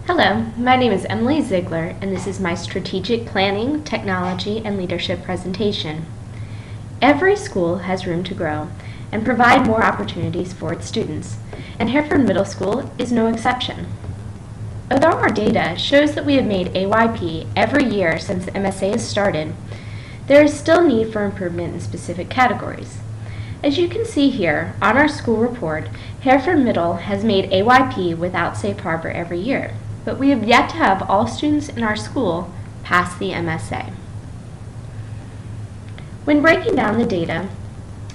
Hello, my name is Emily Ziegler, and this is my Strategic Planning, Technology, and Leadership presentation. Every school has room to grow and provide more opportunities for its students, and Hereford Middle School is no exception. Although our data shows that we have made AYP every year since the MSA has started, there is still need for improvement in specific categories. As you can see here on our school report, Hereford Middle has made AYP without Safe Harbor every year, but we have yet to have all students in our school pass the MSA. When breaking down the data,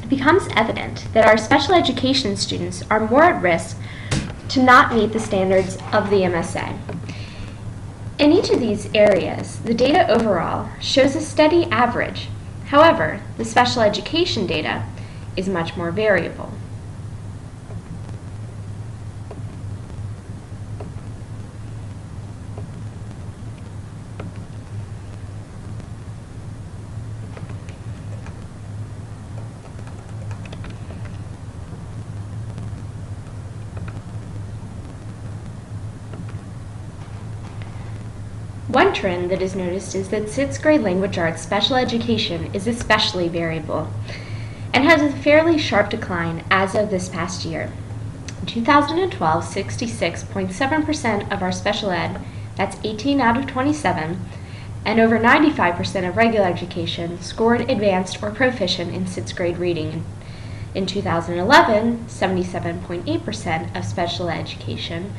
it becomes evident that our special education students are more at risk to not meet the standards of the MSA. In each of these areas, the data overall shows a steady average. However, the special education data is much more variable. One trend that is noticed is that 6th grade language arts special education is especially variable and has a fairly sharp decline as of this past year. In 2012, 66.7% of our special ed, that's 18 out of 27, and over 95% of regular education scored advanced or proficient in 6th grade reading. In 2011, 77.8% of special education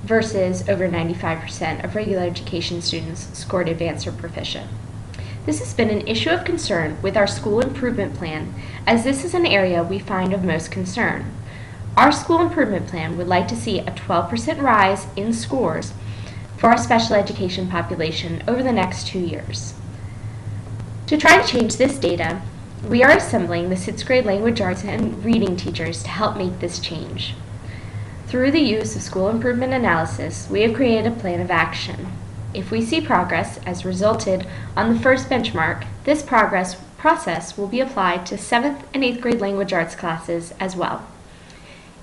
versus over 95% of regular education students scored advanced or proficient. This has been an issue of concern with our school improvement plan, as this is an area we find of most concern. Our school improvement plan would like to see a 12% rise in scores for our special education population over the next 2 years. To try to change this data, we are assembling the 6th grade language arts and reading teachers to help make this change. Through the use of school improvement analysis, we have created a plan of action. If we see progress as resulted on the first benchmark, this process will be applied to 7th and 8th grade language arts classes as well.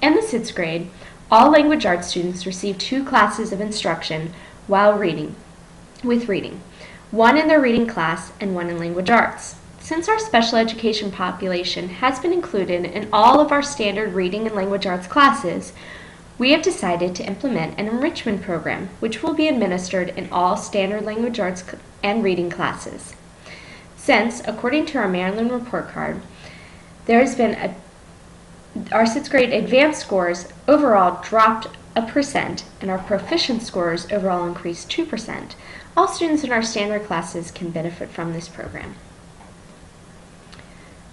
In the 6th grade, all language arts students receive 2 classes of instruction while reading, one in their reading class and one in language arts. Since our special education population has been included in all of our standard reading and language arts classes, we have decided to implement an enrichment program which will be administered in all standard language arts and reading classes. Since, according to our Maryland report card, there has been our 6th grade advanced scores overall dropped 1% and our proficient scores overall increased 2%, all students in our standard classes can benefit from this program.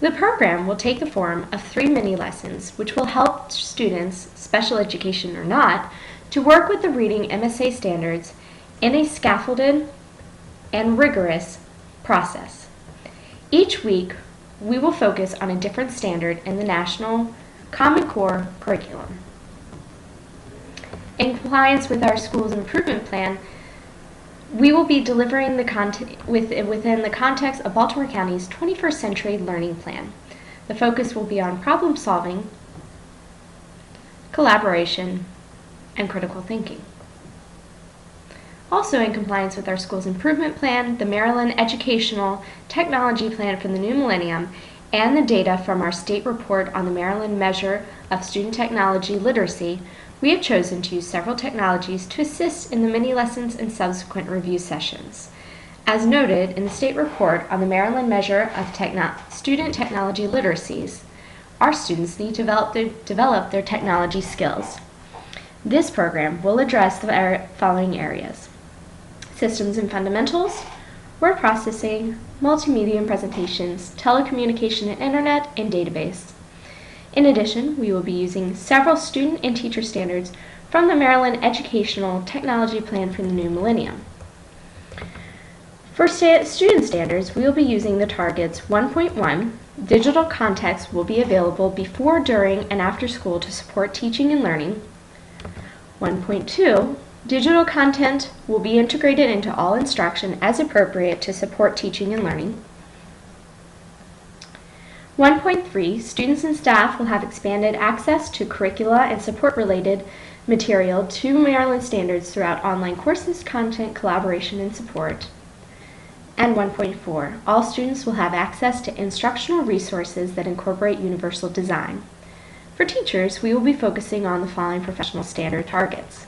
The program will take the form of 3 mini-lessons, which will help students, special education or not, to work with the reading MSA standards in a scaffolded and rigorous process. Each week, we will focus on a different standard in the National Common Core curriculum. In compliance with our school's improvement plan, we will be delivering the content within the context of Baltimore County's 21st Century Learning Plan. The focus will be on problem solving, collaboration, and critical thinking. Also in compliance with our school's improvement plan, the Maryland Educational Technology Plan for the New Millennium, and the data from our state report on the Maryland Measure of Student Technology Literacy, we have chosen to use several technologies to assist in the mini-lessons and subsequent review sessions. As noted in the state report on the Maryland Measure of Student Technology Literacies, our students need to develop their technology skills. This program will address the following areas: systems and fundamentals, word processing, multimedia and presentations, telecommunication and internet, and database. In addition, we will be using several student and teacher standards from the Maryland Educational Technology Plan for the New Millennium. For student standards, we will be using the targets 1.1, digital context will be available before, during, and after school to support teaching and learning. 1.2, digital content will be integrated into all instruction as appropriate to support teaching and learning. 1.3, students and staff will have expanded access to curricula and support-related material to Maryland standards throughout online courses, content, collaboration, and support. And 1.4, all students will have access to instructional resources that incorporate universal design. For teachers, we will be focusing on the following professional standard targets.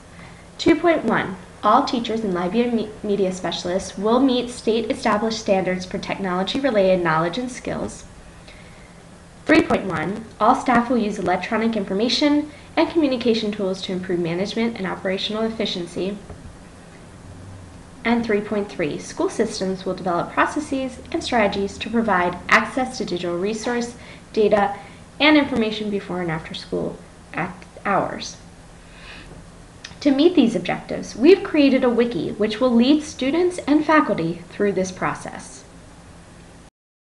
2.1, all teachers and library media specialists will meet state-established standards for technology-related knowledge and skills. 3.1, all staff will use electronic information and communication tools to improve management and operational efficiency. And 3.3, school systems will develop processes and strategies to provide access to digital resource, data, and information before and after school hours. To meet these objectives, we've created a wiki which will lead students and faculty through this process.